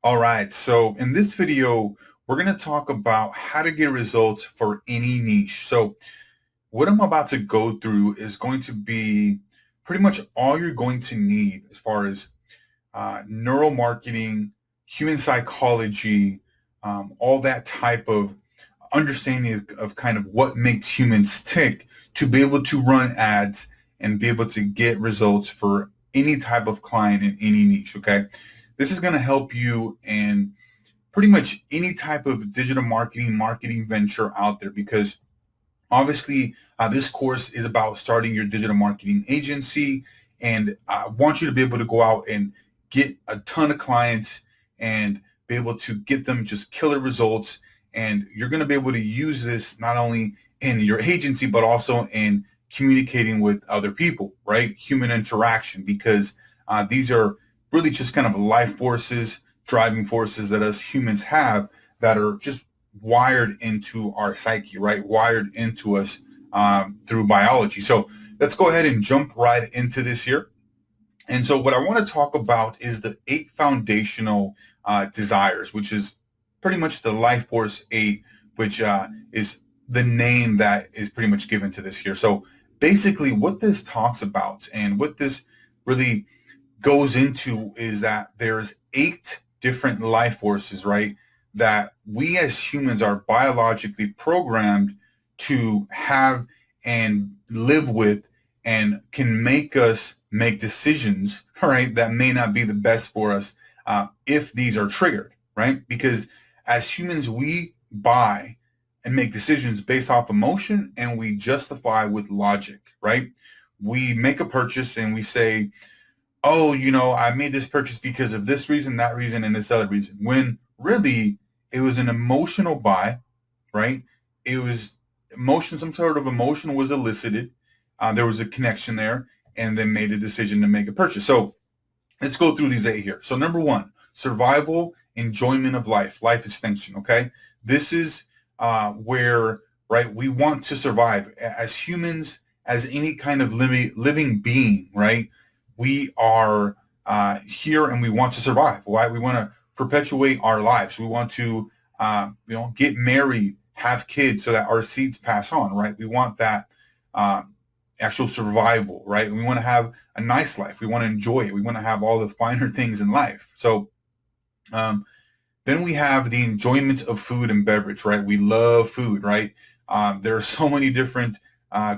All right, so in this video, we're going to talk about how to get results for any niche. So what I'm about to go through is going to be pretty much all you're going to need as far as neuromarketing, human psychology, all that type of understanding of kind of what makes humans tick to be able to run ads and be able to get results for any type of client in any niche. Okay. This is going to help you in pretty much any type of digital marketing venture out there because obviously this course is about starting your digital marketing agency, and I want you to be able to go out and get a ton of clients and be able to get them just killer results. And you're going to be able to use this not only in your agency but also in communicating with other people, right? Human interaction, because these are really just kind of life forces, driving forces that us humans have that are just wired into our psyche, right? Wired into us through biology. So let's go ahead and jump right into this here. And so what I want to talk about is the 8 foundational desires, which is pretty much the Life Force 8, which is the name that is pretty much given to this here. So basically what this talks about and what this really goes into is that there's 8 different life forces, right? That we as humans are biologically programmed to have and live with, and can make us make decisions, right, that may not be the best for us if these are triggered, right? Because as humans, we buy and make decisions based off emotion, and we justify with logic, right? We make a purchase and we say, oh, I made this purchase because of this reason, that reason, and this other reason. When really it was an emotional buy, right? It was emotion, some sort of emotion was elicited. There was a connection there, and then made a decision to make a purchase. So let's go through these 8 here. So number 1, survival, enjoyment of life, life extension. Okay, this is where, right, we want to survive as humans, as any kind of living being, right? We are here and we want to survive. Why? We want to perpetuate our lives. We want to, get married, have kids, so that our seeds pass on, right? We want that actual survival, right? We want to have a nice life. We want to enjoy it. We want to have all the finer things in life. So then we have the enjoyment of food and beverage, right? We love food, right? There are so many different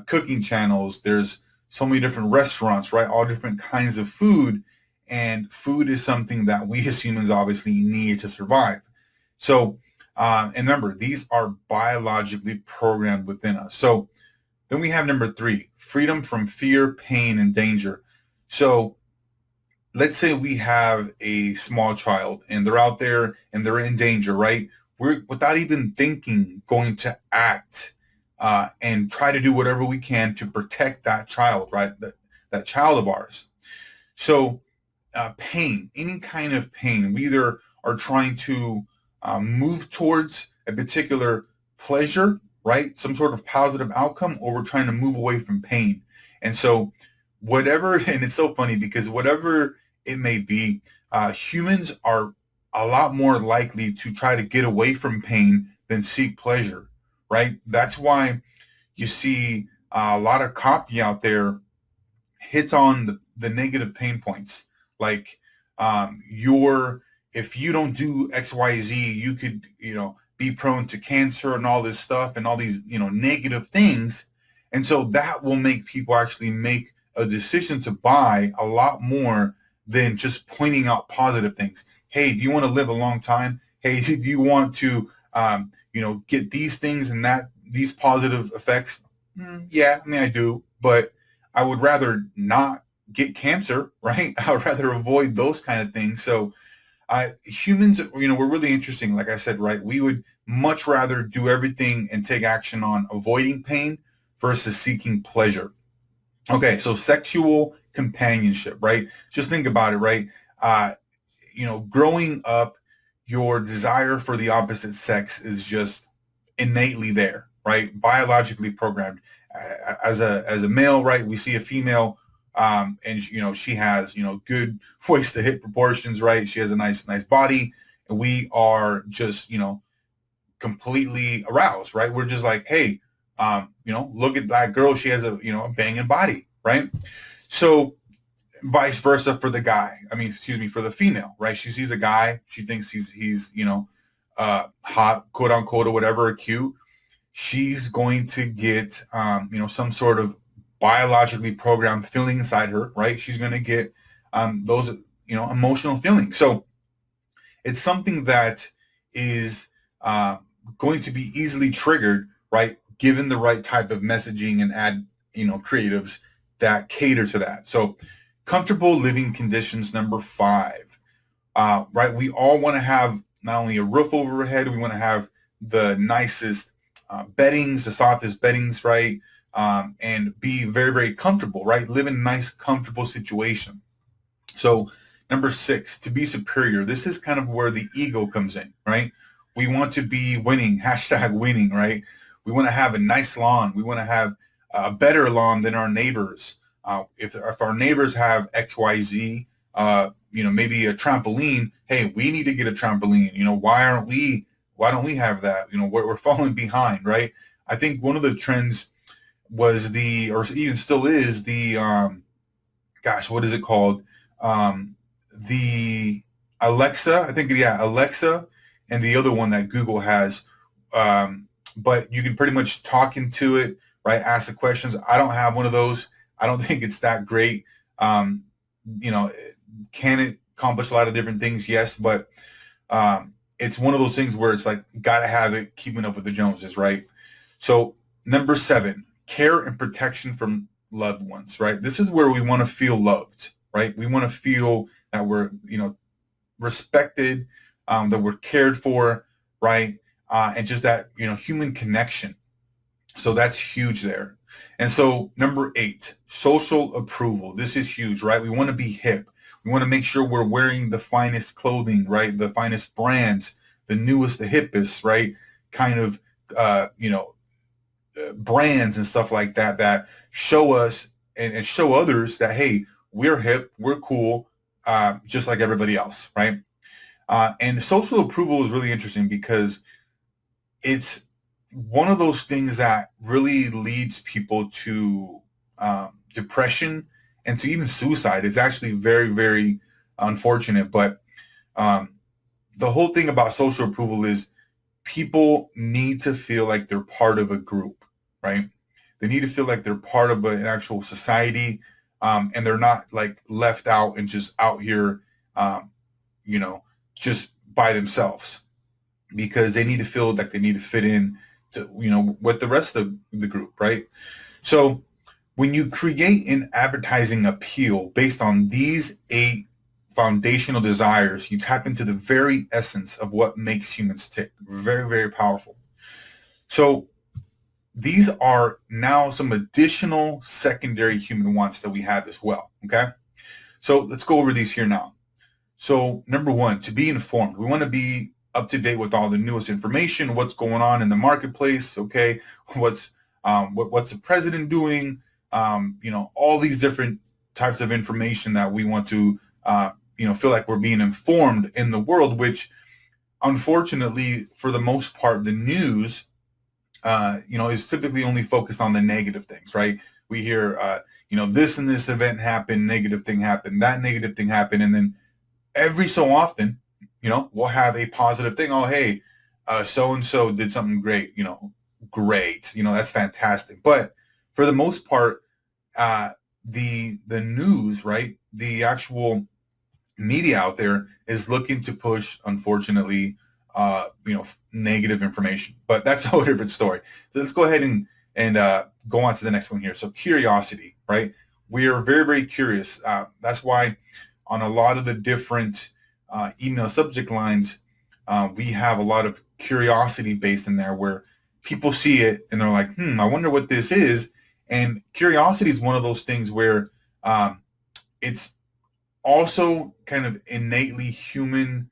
cooking channels. There's so many different restaurants, right? All different kinds of food. And food is something that we as humans obviously need to survive. So, and remember, these are biologically programmed within us. So then we have number 3, freedom from fear, pain, and danger. So let's say we have a small child and they're out there and they're in danger, right? We're, without even thinking, going to act and try to do whatever we can to protect that child, right? That child of ours. So pain, any kind of pain, we either are trying to move towards a particular pleasure, right? Some sort of positive outcome, or we're trying to move away from pain. And so whatever, and it's so funny because whatever it may be, humans are a lot more likely to try to get away from pain than seek pleasure, right? That's why you see a lot of copy out there hits on the negative pain points. Like if you don't do XYZ, you could, be prone to cancer and all this stuff and all these, negative things. And so that will make people actually make a decision to buy a lot more than just pointing out positive things. Hey, do you want to live a long time? Hey, do you want to, get these things and these positive effects? Yeah, I mean, I do, but I would rather not get cancer, right? I would rather avoid those kind of things. So humans, we're really interesting. Like I said, right? We would much rather do everything and take action on avoiding pain versus seeking pleasure. Okay, so sexual companionship, right? Just think about it, right? Growing up, your desire for the opposite sex is just innately there, right? Biologically programmed. As a male, right? We see a female, and she has good waist to hip proportions, right? She has a nice body, and we are just, completely aroused, right? We're just like, hey, look at that girl. She has a banging body, right? So vice versa for the guy. I mean, excuse me, for the female, right? She sees a guy, she thinks he's hot, quote unquote, or whatever, or cute. She's going to get, some sort of biologically programmed feeling inside her, right? She's going to get those, emotional feelings. So it's something that is going to be easily triggered, right? Given the right type of messaging and ad, creatives that cater to that. So comfortable living conditions, number 5, right? We all want to have not only a roof over our head, we want to have the nicest beddings, the softest beddings, right? And be very, very comfortable, right? Live in a nice, comfortable situation. So number 6, to be superior. This is kind of where the ego comes in, right? We want to be winning, hashtag winning, right? We want to have a nice lawn. We want to have a better lawn than our neighbors. If our neighbors have XYZ, maybe a trampoline, hey, we need to get a trampoline. Why don't we have that? We're falling behind, right? I think one of the trends was or even still is what is it called? The Alexa, I think, yeah, Alexa, and the other one that Google has. But you can pretty much talk into it, right? Ask the questions. I don't have one of those. I don't think it's that great. Can it accomplish a lot of different things? Yes, but it's one of those things where it's like, gotta have it, keeping up with the Joneses, right? So number 7, care and protection from loved ones, right? This is where we want to feel loved, right? We want to feel that we're, respected, that we're cared for, right? And just that, human connection. So that's huge there. And so number 8, social approval. This is huge, right? We want to be hip. We want to make sure we're wearing the finest clothing, right? The finest brands, the newest, the hippest, right? Kind of, brands and stuff like that, that show us and show others that, hey, we're hip, we're cool, just like everybody else, right? And social approval is really interesting because it's one of those things that really leads people to depression and to even suicide. It's actually very, very unfortunate. But the whole thing about social approval is people need to feel like they're part of a group, right? They need to feel like they're part of an actual society, and they're not like left out and just out here, just by themselves, because they need to feel like they need to fit in to, with the rest of the group, right? So when you create an advertising appeal based on these 8 foundational desires, you tap into the very essence of what makes humans tick. Very, very powerful. So these are now some additional secondary human wants that we have as well, okay? So let's go over these here now. So number 1, to be informed. We want to be up to date with all the newest information, what's going on in the marketplace, okay? What's the president doing? All these different types of information that we want to, feel like we're being informed in the world, which unfortunately, for the most part, the news, is typically only focused on the negative things, right? We hear, this and this event happened, negative thing happened, that negative thing happened. And then every so often, we'll have a positive thing. Oh, hey, so-and-so did something great, great. That's fantastic. But for the most part, the news, right? The actual media out there is looking to push, unfortunately, negative information. But that's a whole different story. So let's go ahead and go on to the next one here. So curiosity, right? We are very, very curious. That's why on a lot of the different email subject lines, we have a lot of curiosity based in there where people see it and they're like, I wonder what this is. And curiosity is one of those things where it's also kind of innately human.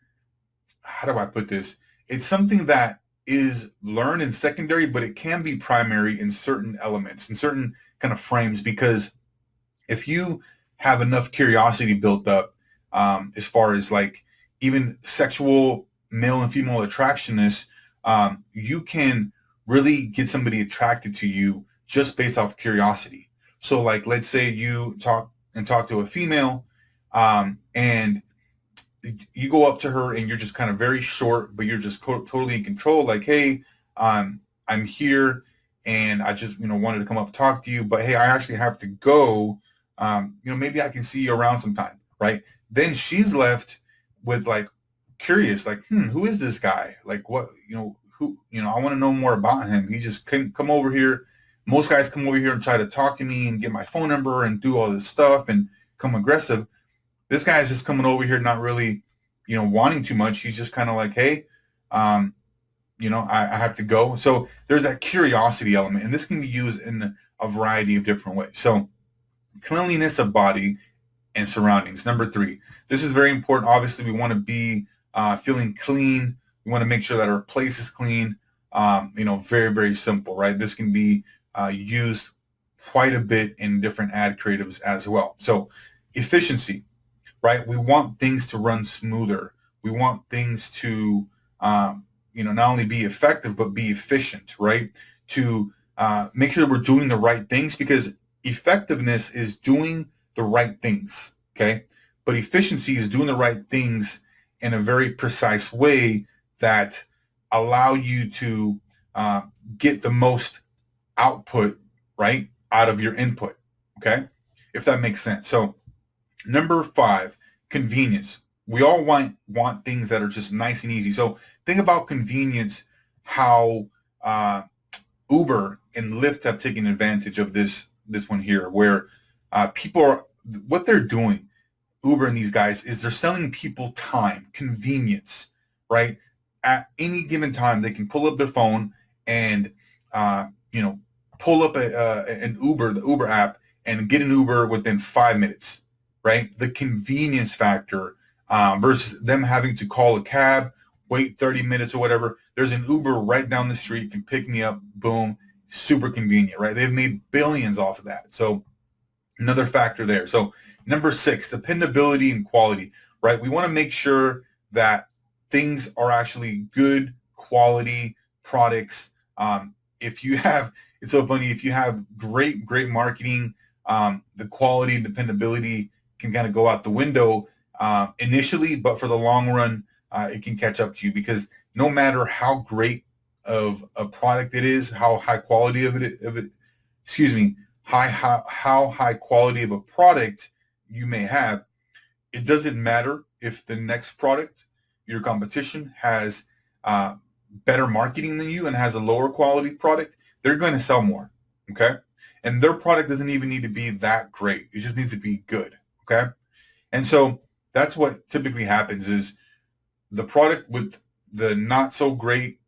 How do I put this? It's something that is learned in secondary, but it can be primary in certain elements, in certain kind of frames, because if you have enough curiosity built up, as far as like even sexual male and female attractionists, you can really get somebody attracted to you just based off curiosity. So like, let's say you talk to a female, and you go up to her and you're just kind of very short, but you're just totally in control. Like, hey, I'm here and I just, wanted to come up and talk to you, but hey, I actually have to go. Maybe I can see you around sometime, right? Then she's left with like curious, like, who is this guy? Like what, who, I want to know more about him. He just couldn't come over here. Most guys come over here and try to talk to me and get my phone number and do all this stuff and come aggressive. This guy is just coming over here, not really, wanting too much. He's just kind of like, hey, I have to go. So there's that curiosity element, and this can be used in a variety of different ways. So cleanliness of body and surroundings. Number 3, this is very important. Obviously, we want to be feeling clean. We want to make sure that our place is clean. Very, very simple, right? This can be used quite a bit in different ad creatives as well. So efficiency, right? We want things to run smoother. We want things to, not only be effective, but be efficient, right? To make sure that we're doing the right things, because effectiveness is doing the right things, okay? But efficiency is doing the right things in a very precise way that allow you to get the most output, right, out of your input, okay? If that makes sense. So number 5, convenience. We all want things that are just nice and easy. So think about convenience, how Uber and Lyft have taken advantage of this one here, where people are, what they're doing, Uber and these guys, is they're selling people time, convenience, right? At any given time, they can pull up their phone and, pull up an Uber, the Uber app, and get an Uber within 5 minutes, right? The convenience factor versus them having to call a cab, wait 30 minutes or whatever. There's an Uber right down the street, can pick me up, boom, super convenient, right? They've made billions off of that. So another factor there. So number 6, dependability and quality, right? We want to make sure that things are actually good quality products. It's so funny, if you have great marketing, the quality and dependability can kind of go out the window initially, but for the long run, it can catch up to you, because no matter how great of a product it is, how high quality how high quality of a product you may have, it doesn't matter if the next product, your competition, has better marketing than you and has a lower quality product. They're going to sell more, okay? And their product doesn't even need to be that great. It just needs to be good, okay? And so that's what typically happens, is the product with the not so great,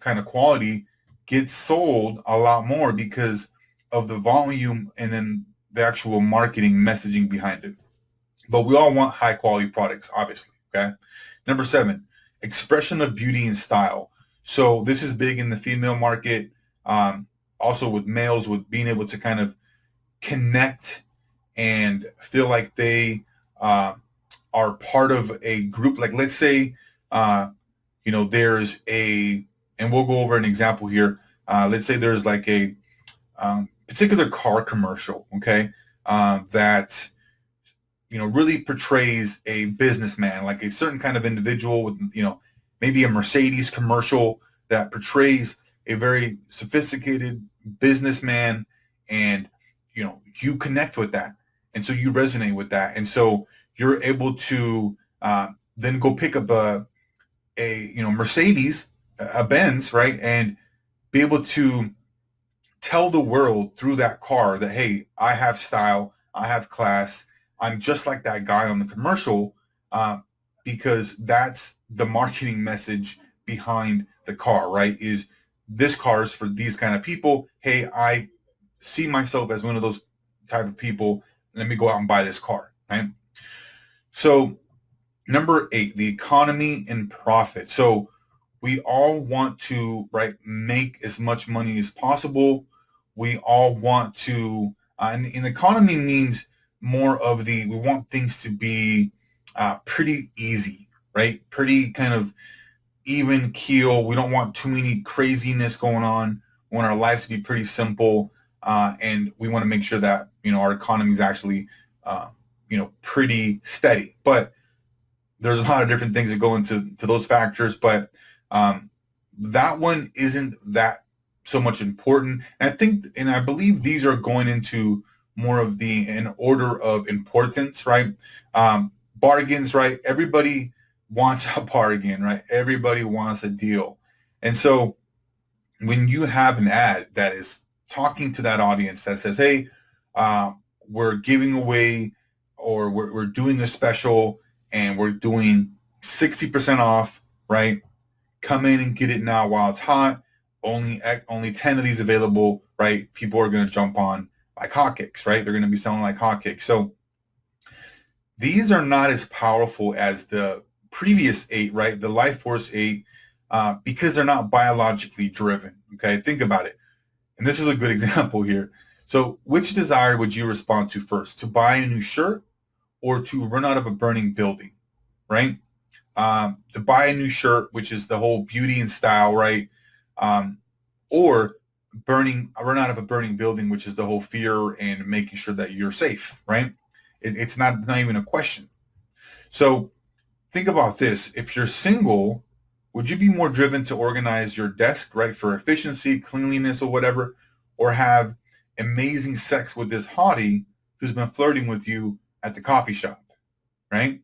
kind of quality gets sold a lot more because of the volume and then the actual marketing messaging behind it. But we all want high quality products, obviously, okay? Number 7, expression of beauty and style. So this is big in the female market, also with males, with being able to kind of connect and feel like they are part of a group. Like, let's say, there's and we'll go over an example here. Let's say there's like a particular car commercial, okay, that, really portrays a businessman, like a certain kind of individual with, maybe a Mercedes commercial that portrays a very sophisticated businessman, and, you connect with that. And so you resonate with that. And so you're able to then go pick up a Mercedes, a Benz, right? And be able to tell the world through that car that, hey, I have style, I have class, I'm just like that guy on the commercial, because that's the marketing message behind the car, right? Is this car is for these kind of people. Hey, I see myself as one of those type of people. Let me go out and buy this car, right? So number 8, the economy and profit. So we all want to, right, make as much money as possible. We all want to, and the economy means more of we want things to be pretty easy, right? Pretty kind of even keel. We don't want too many craziness going on. We want our lives to be pretty simple, and we want to make sure that our economy is actually pretty steady. But there's a lot of different things that go into those factors, but that one isn't that so much important. And I think, and I believe these are going into more of in order of importance, right? Bargains, right? Everybody wants a bargain, right? Everybody wants a deal. And so when you have an ad that is talking to that audience that says, hey, we're giving away, or we're doing a special, and we're doing 60% off, right? Come in and get it now while it's hot. Only 10 of these available, right? People are going to jump on like hotcakes, right? They're going to be selling like hotcakes. So these are not as powerful as the previous 8, right? The Life Force 8, because they're not biologically driven. Okay, think about it. And this is a good example here. So which desire would you respond to first? To buy a new shirt or to run out of a burning building, right? To buy a new shirt, which is the whole beauty and style, right? Or run out of a burning building, which is the whole fear and making sure that you're safe, right? It's not even a question. So think about this. If you're single, would you be more driven to organize your desk, right, for efficiency, cleanliness, or whatever, or have amazing sex with this hottie who's been flirting with you at the coffee shop, right?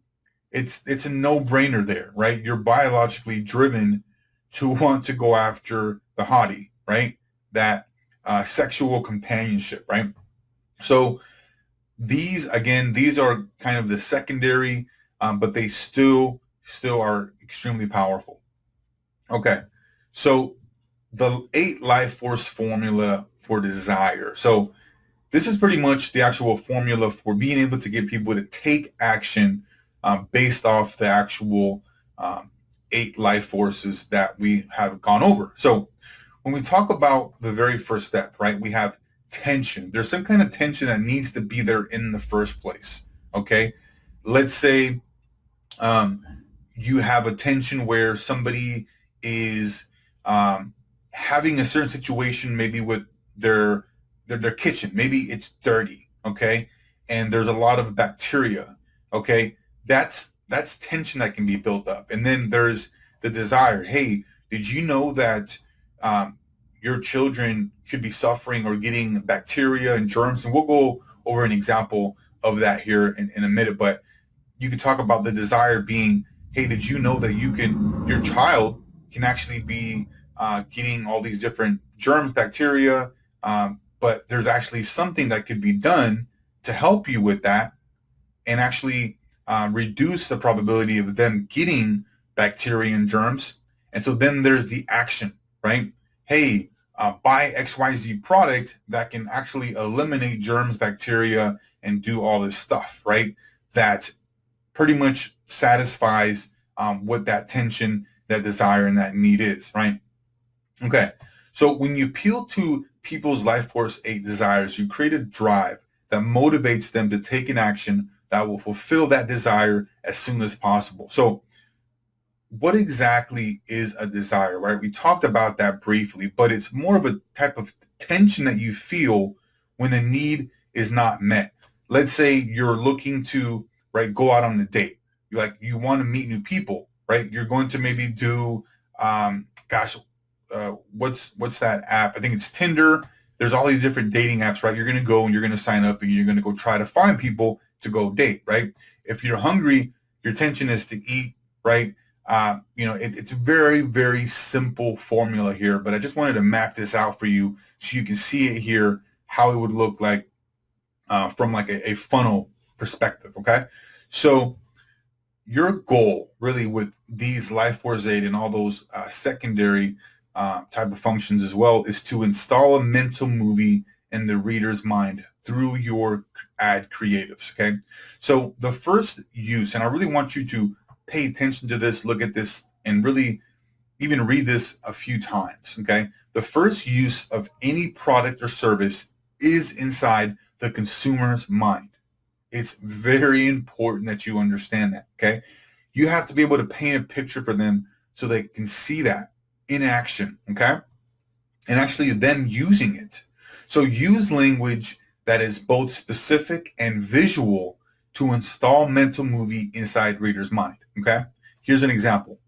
It's a no-brainer there, right? You're biologically driven to want to go after the hottie, right? That sexual companionship, right? So these are kind of the secondary, but they still are extremely powerful. Okay, so the 8 Life Force formula for desire. So this is pretty much the actual formula for being able to get people to take action based off the actual 8 life forces that we have gone over. So when we talk about the very first step, right, we have tension. There's some kind of tension that needs to be there in the first place. Okay, let's say you have a tension where somebody is having a certain situation, maybe with their kitchen. Maybe it's dirty, okay, and there's a lot of bacteria. Okay, that's tension that can be built up. And then there's the desire. Hey, did you know that your children could be suffering or getting bacteria and germs? And we'll go over an example of that here in a minute. But you could talk about the desire being, hey, did you know that your child can actually be getting all these different germs, bacteria, but there's actually something that could be done to help you with that and actually reduce the probability of them getting bacteria and germs. And so then there's the action, right? Hey, buy XYZ product that can actually eliminate germs, bacteria, and do all this stuff, right? That pretty much satisfies what that tension, that desire, and that need is, right? Okay, so when you appeal to people's Life Force 8 desires, you create a drive that motivates them to take an action that will fulfill that desire as soon as possible. So what exactly is a desire, right? We talked about that briefly, but it's more of a type of tension that you feel when a need is not met. Let's say you're looking to, right, go out on a date. You want to meet new people, right? You're going to maybe do, what's that app? I think it's Tinder. There's all these different dating apps, right? You're going to go and you're going to sign up and you're going to go try to find people to go date, right? If you're hungry, your intention is to eat, right? It's a very, very simple formula here, but I just wanted to map this out for you so you can see it here, how it would look like from like a funnel perspective, okay? So your goal really with these Life Force 8 and all those secondary type of functions as well is to install a mental movie in the reader's mind through your ad creatives, okay? So the first use, and I really want you to pay attention to this, look at this, and really even read this a few times, okay? The first use of any product or service is inside the consumer's mind. It's very important that you understand that, okay? You have to be able to paint a picture for them so they can see that in action, okay? And actually then using it. So use language that is both specific and visual to install mental movie inside readers' mind, okay? Here's an example.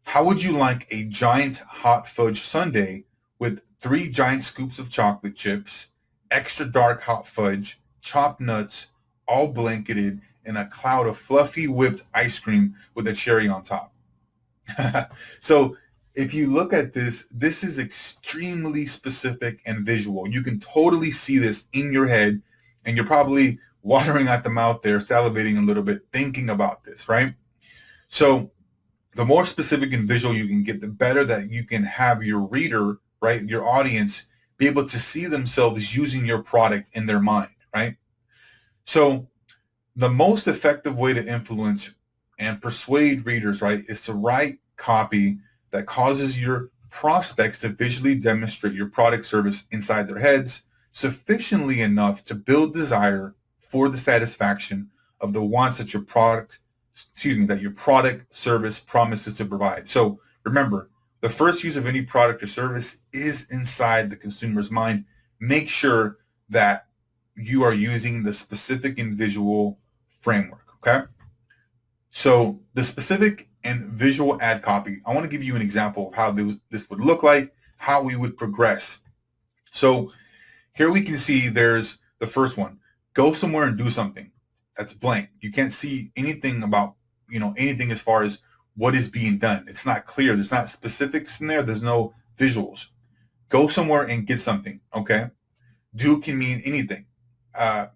How would you like a giant hot fudge sundae with 3 giant scoops of chocolate chips, extra dark hot fudge, chopped nuts, all blanketed in a cloud of fluffy whipped ice cream with a cherry on top? So if you look at this, this is extremely specific and visual. You can totally see this in your head, and you're probably watering at the mouth there, salivating a little bit, thinking about this, right? So the more specific and visual you can get, the better that you can have your reader, right, your audience, be able to see themselves using your product in their mind, right? So the most effective way to influence and persuade readers, right, is to write copy that causes your prospects to visually demonstrate your product service inside their heads sufficiently enough to build desire for the satisfaction of the wants that your product service promises to provide. So remember, the first use of any product or service is inside the consumer's mind. Make sure that you are using the specific and visual framework, okay? So the specific and visual ad copy, I want to give you an example of how this would look like, how we would progress. So here we can see there's the first one. Go somewhere and do something. That's blank. You can't see anything about, anything as far as what is being done. It's not clear. There's not specifics in there. There's no visuals. Go somewhere and get something, okay? Do can mean anything,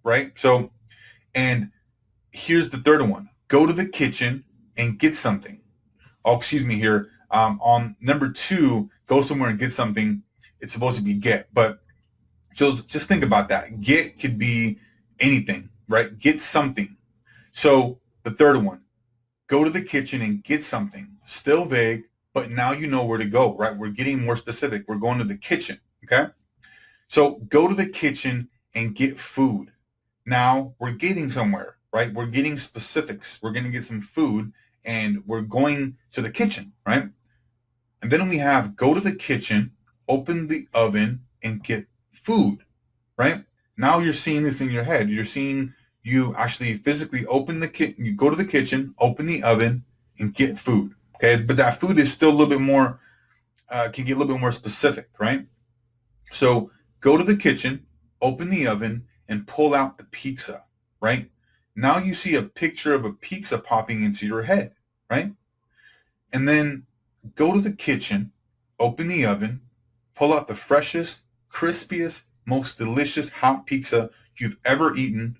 right? So, and here's the third one. Go to the kitchen and get something. Oh, excuse me here. On number 2, go somewhere and get something. It's supposed to be get. But so just think about that. Get could be anything, right? Get something. So the third one, go to the kitchen and get something. Still vague, but now you know where to go, right? We're getting more specific. We're going to the kitchen, okay? So go to the kitchen and get food. Now we're getting somewhere, right? We're getting specifics. We're going to get some food and we're going to the kitchen, right? And then we have go to the kitchen, open the oven and get food, right? Now you're seeing this in your head. You're seeing you actually physically open the kitchen, you go to the kitchen, open the oven and get food, okay? But that food is still a little bit more, can get a little bit more specific, right? So go to the kitchen, open the oven and pull out the pizza, right? Now you see a picture of a pizza popping into your head, right? And then go to the kitchen, open the oven, pull out the freshest, crispiest, most delicious hot pizza you've ever eaten.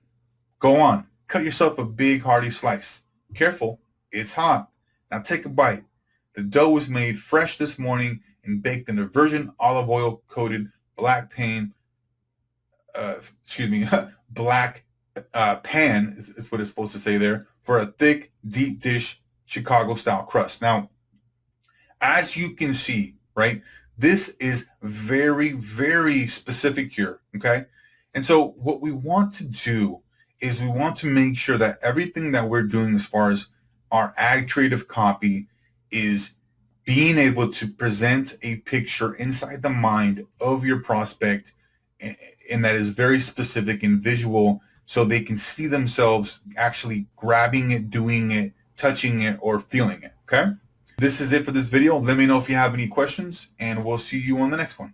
Go on, cut yourself a big hearty slice. Careful, it's hot. Now take a bite. The dough was made fresh this morning and baked in a virgin olive oil coated black pan is what it's supposed to say there, for a thick, deep dish Chicago style crust. Now, as you can see, right, this is very, very specific here, okay? And so what we want to do is we want to make sure that everything that we're doing as far as our ad creative copy is being able to present a picture inside the mind of your prospect, and that is very specific and visual, so they can see themselves actually grabbing it, doing it, touching it, or feeling it, okay? This is it for this video. Let me know if you have any questions, and we'll see you on the next one.